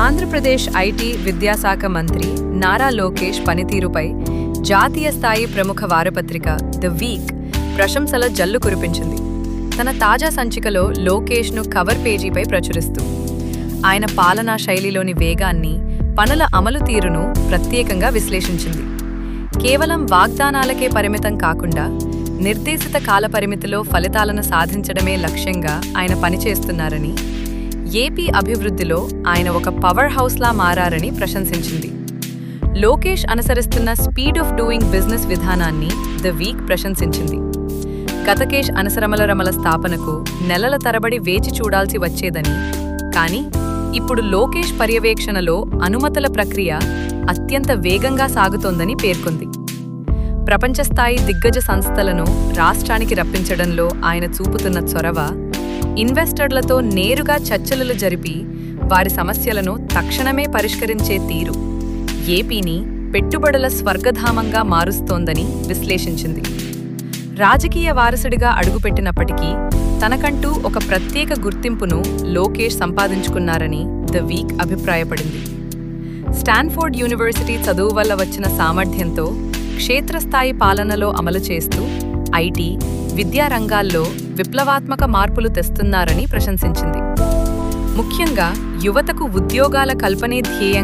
Andhra Pradesh IT విద్యాశాఖ మంత్రి నారా లోకేష్ పనితీరుపై జాతీయ స్థాయి ప్రముఖ వారపత్రిక ది వీక్ ప్రశంసల జల్లు కురిపించింది. తన తాజా సంచికలో లోకేష్ను కవర్ పేజీపై ప్రచురిస్తూ ఆయన పాలనా శైలిలోని వేగాన్ని, పనుల అమలు తీరును ప్రత్యేకంగా విశ్లేషించింది. కేవలం వాగ్దానాలకే పరిమితం కాకుండా నిర్దేశిత కాలపరిమితిలో ఫలితాలను సాధించడమే లక్ష్యంగా ఆయన పనిచేస్తున్నారని, ఏపీ అభివృద్ధిలో ఆయన ఒక పవర్ హౌస్లా మారారని ప్రశంసించింది. లోకేష్ అనుసరిస్తున్న స్పీడ్ ఆఫ్ డూయింగ్ బిజినెస్ విధానాన్ని ది వీక్ ప్రశంసించింది. గతకేష్ అనుసరమల స్థాపనకు నెలల తరబడి వేచి చూడాల్సి వచ్చేదని, కానీ ఇప్పుడు లోకేష్ పర్యవేక్షణలో అనుమతుల ప్రక్రియ అత్యంత వేగంగా సాగుతోందని పేర్కొంది. ప్రపంచస్థాయి దిగ్గజ సంస్థలను రాష్ట్రానికి రప్పించడంలో ఆయన చూపుతున్న చొరవ, ఇన్వెస్టర్లతో నేరుగా చర్చలు జరిపి వారి సమస్యలను తక్షణమే పరిష్కరించే తీరు ఏపీని పెట్టుబడుల స్వర్గధామంగా మారుస్తోందని విశ్లేషించింది. రాజకీయ వారసుడిగా అడుగుపెట్టినప్పటికీ తనకంటూ ఒక ప్రత్యేక గుర్తింపును లోకేష్ సంపాదించుకున్నారని ది వీక్ అభిప్రాయపడింది. స్టాన్ఫోర్డ్ యూనివర్సిటీ చదువు వల్ల వచ్చిన సామర్థ్యంతో క్షేత్రస్థాయి పాలనలో అమలు చేస్తూ ఐటీ, విద్యా రంగాల్లో విప్లవాత్మక మార్పులు తెస్తున్నారని ప్రశంసించింది. ముఖ్యంగా యువతకు ఉద్యోగాల కల్పనే ధ్యేయంగా